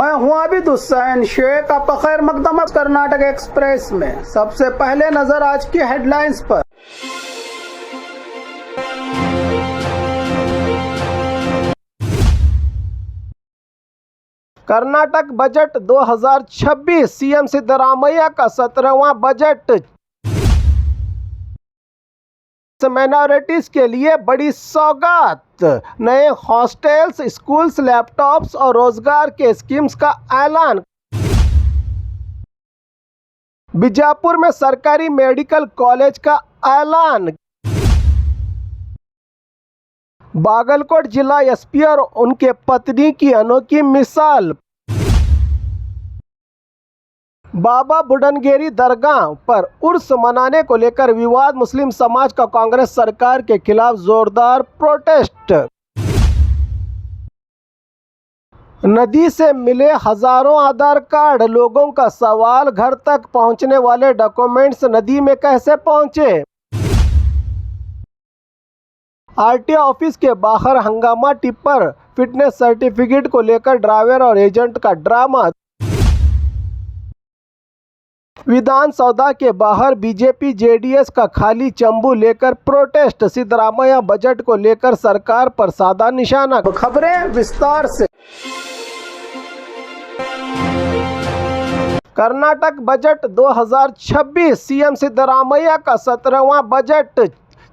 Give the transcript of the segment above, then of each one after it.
मैं हूं आबिद हुसैन शेख। आपका खैर मकदम कर्नाटक एक्सप्रेस में। सबसे पहले नजर आज की हेडलाइंस पर। कर्नाटक बजट 2026, सीएम सिद्धरामैया का 17वां बजट। माइनॉरिटीज के लिए बड़ी सौगात, नए हॉस्टल्स, स्कूल्स, लैपटॉप्स और रोजगार के स्कीम्स का ऐलान। बीजापुर में सरकारी मेडिकल कॉलेज का ऐलान। बागलकोट जिला एसपी और उनके पत्नी की अनोखी मिसाल। बाबा बुडनगिरी दरगाह पर उर्स मनाने को लेकर विवाद, मुस्लिम समाज का कांग्रेस सरकार के खिलाफ जोरदार प्रोटेस्ट। नदी से मिले हजारों आधार कार्ड, लोगों का सवाल घर तक पहुंचने वाले डॉक्यूमेंट्स नदी में कैसे पहुंचे। आरटीओ ऑफिस के बाहर हंगामा, टिप्पर फिटनेस सर्टिफिकेट को लेकर ड्राइवर और एजेंट का ड्रामा। विधानसौधा के बाहर बीजेपी जेडीएस का खाली चंबू लेकर प्रोटेस्ट, सिद्धरामैया बजट को लेकर सरकार पर साधा निशाना। खबरें विस्तार से। कर्नाटक बजट 2026, सीएम सिद्धरामैया का 17वां बजट।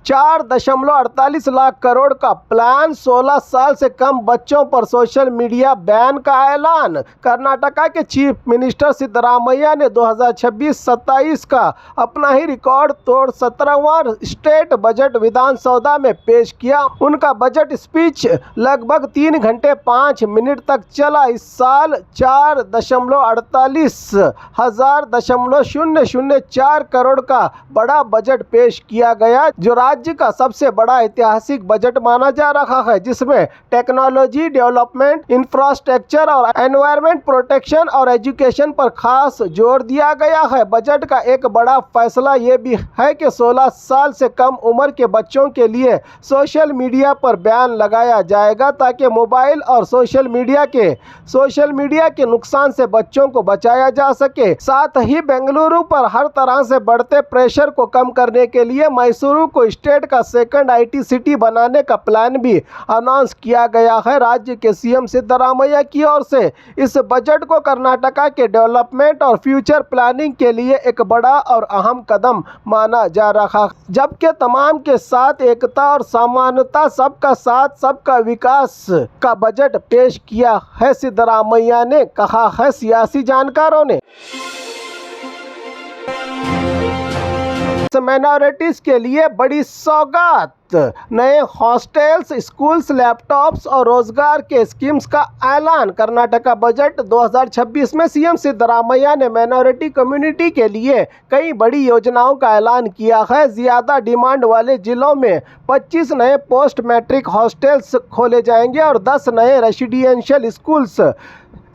4.48 लाख करोड़ का प्लान, 16 साल से कम बच्चों पर सोशल मीडिया बैन का ऐलान। कर्नाटका के चीफ मिनिस्टर सिद्धरामैया ने 2026-27 का अपना ही रिकॉर्ड तोड़ 17वां स्टेट बजट विधानसौधा में पेश किया। उनका बजट स्पीच लगभग 3 घंटे 5 मिनट तक चला। इस साल 4.48,000.004 करोड़ का बड़ा बजट पेश किया गया, जो राज्य का सबसे बड़ा ऐतिहासिक बजट माना जा रहा है, जिसमें टेक्नोलॉजी डेवलपमेंट, इंफ्रास्ट्रक्चर और एनवायरमेंट प्रोटेक्शन और एजुकेशन पर खास जोर दिया गया है। बजट का एक बड़ा फैसला ये भी है कि 16 साल से कम उम्र के बच्चों के लिए सोशल मीडिया पर बैन लगाया जाएगा, ताकि मोबाइल और सोशल मीडिया के नुकसान से बच्चों को बचाया जा सके। साथ ही बेंगलुरु पर हर तरह से बढ़ते प्रेशर को कम करने के लिए मैसूरू को स्टेट का सेकंड आईटी सिटी बनाने का प्लान भी अनाउंस किया गया है। राज्य के सीएम सिद्धरामैया की ओर से इस बजट को कर्नाटका के डेवलपमेंट और फ्यूचर प्लानिंग के लिए एक बड़ा और अहम कदम माना जा रहा है, जबकि तमाम के साथ एकता और समानता, सबका साथ सबका विकास का बजट पेश किया है, सिद्धरामैया ने कहा है। सियासी जानकारों ने माइनॉरिटीज के लिए बड़ी सौगात, नए हॉस्टल्स, स्कूल्स, लैपटॉप्स और रोजगार के स्कीम्स का ऐलान। कर्नाटका बजट 2026 में सीएम सिद्धरामैया ने माइनॉरिटी कम्युनिटी के लिए कई बड़ी योजनाओं का ऐलान किया है। ज्यादा डिमांड वाले जिलों में 25 नए पोस्ट मैट्रिक हॉस्टल्स खोले जाएंगे और 10 नए रेसिडेंशियल स्कूल्स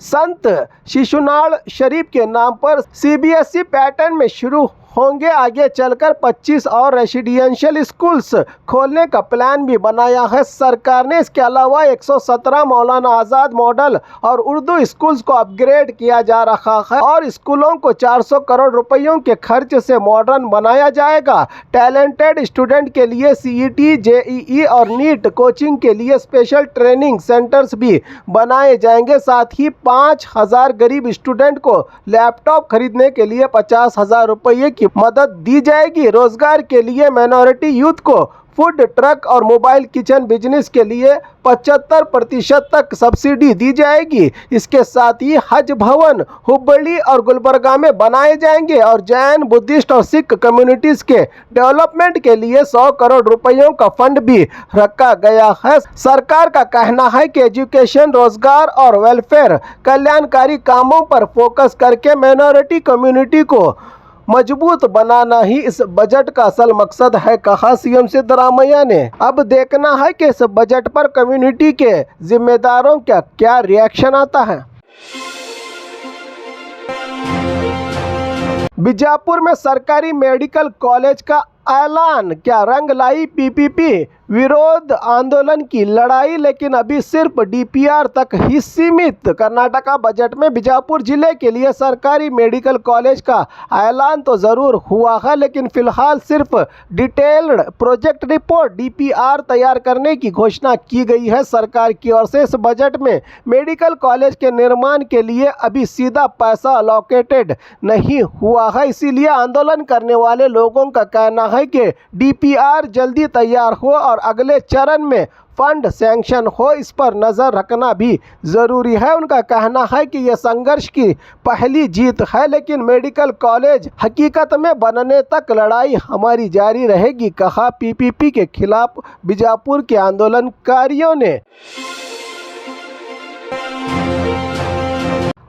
संत शिशुनाल शरीफ के नाम पर सीबीएसई पैटर्न में शुरू होंगे। आगे चलकर 25 और रेसिडेंशियल स्कूल्स खोलने का प्लान भी बनाया है सरकार ने। इसके अलावा 117 मौलाना आज़ाद मॉडल और उर्दू स्कूल्स को अपग्रेड किया जा रहा है और स्कूलों को 400 करोड़ रुपयों के खर्च से मॉडर्न बनाया जाएगा। टैलेंटेड स्टूडेंट के लिए सीईटी, जेईई और नीट कोचिंग के लिए स्पेशल ट्रेनिंग सेंटर्स भी बनाए जाएंगे। साथ ही 5,000 गरीब स्टूडेंट को लैपटॉप खरीदने के लिए 50,000 रुपये की मदद दी जाएगी। रोजगार के लिए माइनॉरिटी यूथ को फूड ट्रक और मोबाइल किचन बिजनेस के लिए 75% तक सब्सिडी दी जाएगी। इसके साथ ही हज भवन हुबली और गुलबर्गा में बनाए जाएंगे और जैन, बुद्धिस्ट और सिख कम्युनिटीज के डेवलपमेंट के लिए 100 करोड़ रुपयों का फंड भी रखा गया है। सरकार का कहना है कि एजुकेशन, रोजगार और वेलफेयर कल्याणकारी कामों पर फोकस करके माइनॉरिटी कम्युनिटी को मजबूत बनाना ही इस बजट का असल मकसद है, कहा सीएम सिद्धरामैया ने। अब देखना है कि इस बजट पर कम्युनिटी के जिम्मेदारों का क्या रिएक्शन आता है। बीजापुर में सरकारी मेडिकल कॉलेज का ऐलान। क्या रंग लाई पीपीपी विरोध आंदोलन की लड़ाई, लेकिन अभी सिर्फ डीपीआर तक ही सीमित। कर्नाटका बजट में बीजापुर जिले के लिए सरकारी मेडिकल कॉलेज का ऐलान तो ज़रूर हुआ है, लेकिन फिलहाल सिर्फ डिटेल्ड प्रोजेक्ट रिपोर्ट डीपीआर तैयार करने की घोषणा की गई है सरकार की ओर से। इस बजट में मेडिकल कॉलेज के निर्माण के लिए अभी सीधा पैसा अलोकेटेड नहीं हुआ है, इसीलिए आंदोलन करने वाले लोगों का कहना है कि डीपीआर जल्दी तैयार हो और अगले चरण में फंड सैंक्शन हो, इस पर नज़र रखना भी ज़रूरी है। उनका कहना है कि यह संघर्ष की पहली जीत है, लेकिन मेडिकल कॉलेज हकीकत में बनने तक लड़ाई हमारी जारी रहेगी, कहा पीपीपी के खिलाफ बीजापुर के आंदोलनकारियों ने।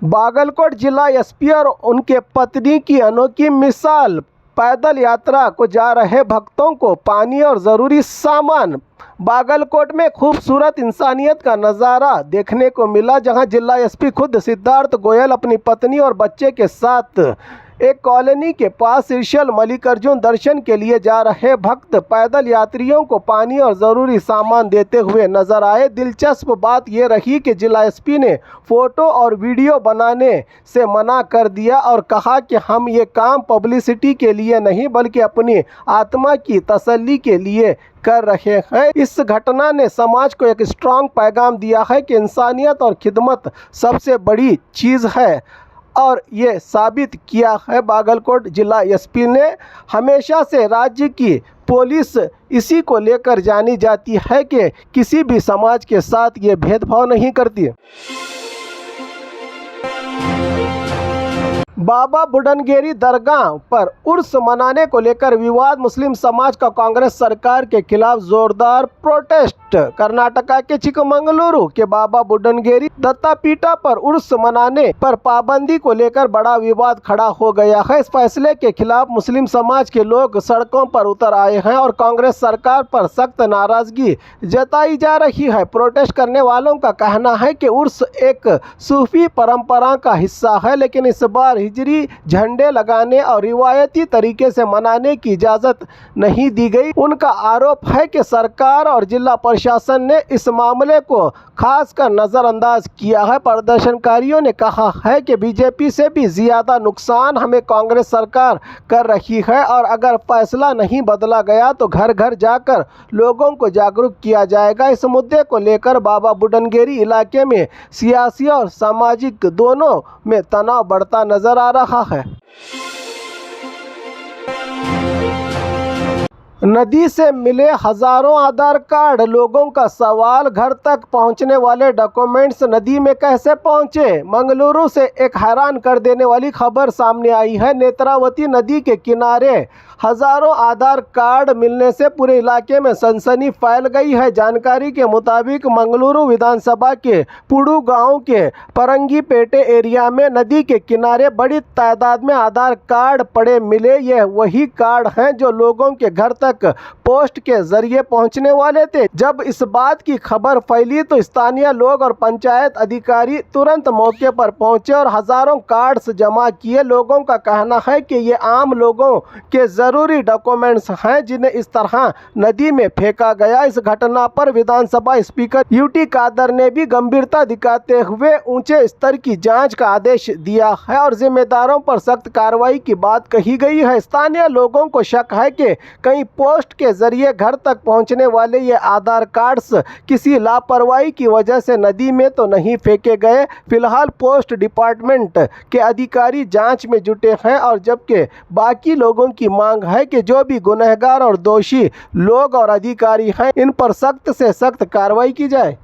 बागलकोट जिला एसपी और उनके पत्नी की अनोखी मिसाल। पैदल यात्रा को जा रहे भक्तों को पानी और ज़रूरी सामान। बागलकोट में खूबसूरत इंसानियत का नज़ारा देखने को मिला, जहां जिला एसपी खुद सिद्धार्थ गोयल अपनी पत्नी और बच्चे के साथ एक कॉलोनी के पास श्रीशैल मल्लिकार्जुन दर्शन के लिए जा रहे भक्त पैदल यात्रियों को पानी और ज़रूरी सामान देते हुए नजर आए। दिलचस्प बात यह रही कि जिला एसपी ने फ़ोटो और वीडियो बनाने से मना कर दिया और कहा कि हम ये काम पब्लिसिटी के लिए नहीं बल्कि अपनी आत्मा की तसल्ली के लिए कर रहे हैं। इस घटना ने समाज को एक स्ट्रॉन्ग पैगाम दिया है कि इंसानियत और खिदमत सबसे बड़ी चीज़ है, और ये साबित किया है बागलकोट जिला एसपी ने। हमेशा से राज्य की पुलिस इसी को लेकर जानी जाती है कि किसी भी समाज के साथ ये भेदभाव नहीं करती। बाबा बुडनगिरी दरगाह पर उर्स मनाने को लेकर विवाद। मुस्लिम समाज का कांग्रेस सरकार के खिलाफ जोरदार प्रोटेस्ट। कर्नाटका के चिकमंगलुरु के बाबा बुडनगिरी दत्तापीठा पर उर्स मनाने पर पाबंदी को लेकर बड़ा विवाद खड़ा हो गया है। इस फैसले के खिलाफ मुस्लिम समाज के लोग सड़कों पर उतर आए हैं और कांग्रेस सरकार पर सख्त नाराजगी जताई जा रही है। प्रोटेस्ट करने वालों का कहना है कि उर्स एक सूफी परंपरा का हिस्सा है, लेकिन इस बार हिजरी झंडे लगाने और रिवायती तरीके से मनाने की इजाज़त नहीं दी गई। उनका आरोप है कि सरकार और जिला प्रशासन ने इस मामले को खासकर नज़रअंदाज किया है। प्रदर्शनकारियों ने कहा है कि बीजेपी से भी ज़्यादा नुकसान हमें कांग्रेस सरकार कर रही है और अगर फैसला नहीं बदला गया तो घर घर जाकर लोगों को जागरूक किया जाएगा। इस मुद्दे को लेकर बाबा बुडनगिरी इलाके में सियासी और सामाजिक दोनों में तनाव बढ़ता नजर आ रहा है। नदी से मिले हजारों आधार कार्ड। लोगों का सवाल, घर तक पहुंचने वाले डॉक्यूमेंट्स नदी में कैसे पहुंचे? मंगलुरु से एक हैरान कर देने वाली खबर सामने आई है। नेत्रावती नदी के किनारे हजारों आधार कार्ड मिलने से पूरे इलाके में सनसनी फैल गई है। जानकारी के मुताबिक मंगलुरु विधानसभा के पुडू गांव के परंगीपेटे एरिया में नदी के किनारे बड़ी तादाद में आधार कार्ड पड़े मिले। यह वही कार्ड हैं जो लोगों के घर तक पोस्ट के जरिए पहुंचने वाले थे। जब इस बात की खबर फैली तो स्थानीय लोग और पंचायत अधिकारी तुरंत मौके पर पहुंचे और हजारों कार्ड्स जमा किए। लोगों का कहना है कि ये आम लोगों के जरूरी डॉक्यूमेंट्स हैं जिन्हें इस तरह नदी में फेंका गया। इस घटना पर विधानसभा स्पीकर यूटी कादर ने भी गंभीरता दिखाते हुए ऊंचे स्तर की जांच का आदेश दिया है और जिम्मेदारों पर सख्त कार्रवाई की बात कही गई है। स्थानीय लोगों को शक है कि कहीं पोस्ट के जरिए घर तक पहुंचने वाले ये आधार कार्ड्स किसी लापरवाही की वजह से नदी में तो नहीं फेंके गए। फिलहाल पोस्ट डिपार्टमेंट के अधिकारी जांच में जुटे हैं और जबकि बाकी लोगों की मांग है कि जो भी गुनहगार और दोषी लोग और अधिकारी हैं इन पर सख्त से सख्त कार्रवाई की जाए।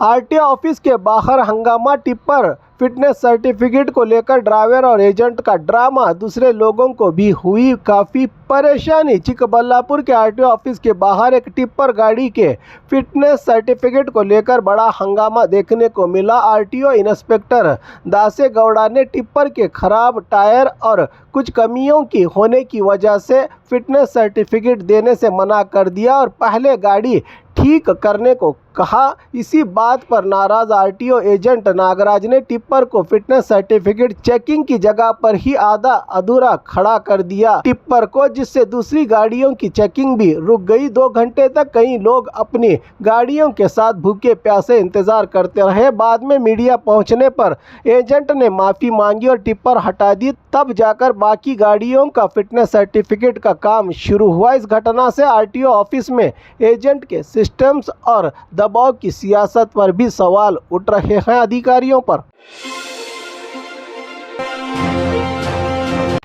आरटीओ ऑफिस के बाहर हंगामा। टिप्पर फिटनेस सर्टिफिकेट को लेकर ड्राइवर और एजेंट का ड्रामा। दूसरे लोगों को भी हुई काफ़ी परेशानी। चिकबल्लापुर के आरटीओ ऑफिस के बाहर एक टिप्पर गाड़ी के फिटनेस सर्टिफिकेट को लेकर बड़ा हंगामा देखने को मिला। आरटीओ इंस्पेक्टर दासे गौड़ा ने टिप्पर के खराब टायर और कुछ कमियों की होने की वजह से फिटनेस सर्टिफिकेट देने से मना कर दिया और पहले गाड़ी ठीक करने को कहा। इसी बात पर नाराज आरटीओ एजेंट नागराज ने टिप्पर को फिटनेस सर्टिफिकेट चेकिंग की जगह पर ही आधा अधूरा खड़ा कर दिया टिप्पर को, जिससे दूसरी गाड़ियों की चेकिंग भी रुक गई। 2 घंटे तक कई लोग अपनी गाड़ियों के साथ भूखे प्यासे इंतजार करते रहे। बाद में मीडिया पहुंचने पर एजेंट ने माफी मांगी और टिप्पर हटा दी। तब जाकर बाकी गाड़ियों का फिटनेस सर्टिफिकेट का काम शुरू हुआ। इस घटना से आरटीओ ऑफिस में एजेंट के सिस्टम्स और दबाव की सियासत पर भी सवाल उठ रहे हैं अधिकारियों पर।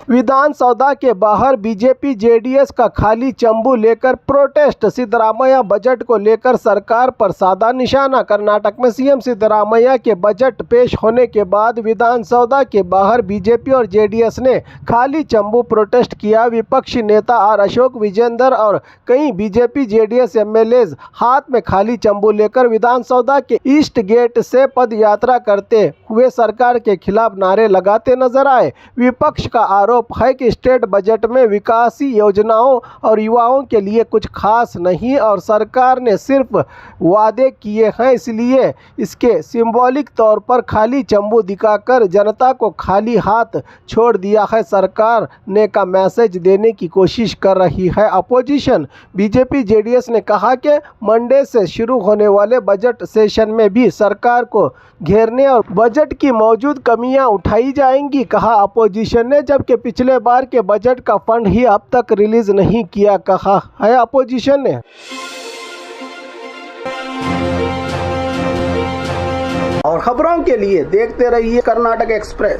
विधानसौदा के बाहर बीजेपी जेडीएस का खाली चंबू लेकर प्रोटेस्ट। सिद्धरामैया बजट को लेकर सरकार पर साधा निशाना। कर्नाटक में सीएम सिद्धरामैया के बजट पेश होने के बाद विधानसौदा के बाहर बीजेपी और जेडीएस ने खाली चंबू प्रोटेस्ट किया। विपक्षी नेता आर अशोक विजेंदर और कई बीजेपी जेडीएस एमएलएज हाथ में खाली चंबू लेकर विधानसौदा के ईस्ट गेट से पद यात्रा करते हुए सरकार के खिलाफ नारे लगाते नजर आए। विपक्ष का आरोप है कि स्टेट बजट में विकासी योजनाओं और युवाओं के लिए कुछ खास नहीं और सरकार ने सिर्फ वादे किए हैं, इसलिए इसके सिंबॉलिक तौर पर खाली चंबू दिखाकर जनता को खाली हाथ छोड़ दिया है। सरकार ने का मैसेज देने की कोशिश कर रही है अपोजिशन। बीजेपी जेडीएस ने कहा कि मंडे से शुरू होने वाले बजट सेशन में भी सरकार को घेरने और बजट की मौजूद कमियां उठाई जाएंगी, कहा अपोजिशन ने। जबकि पिछले बार के बजट का फंड ही अब तक रिलीज नहीं किया, कहा है अपोजिशन ने। और खबरों के लिए देखते रहिए कर्नाटक एक्सप्रेस।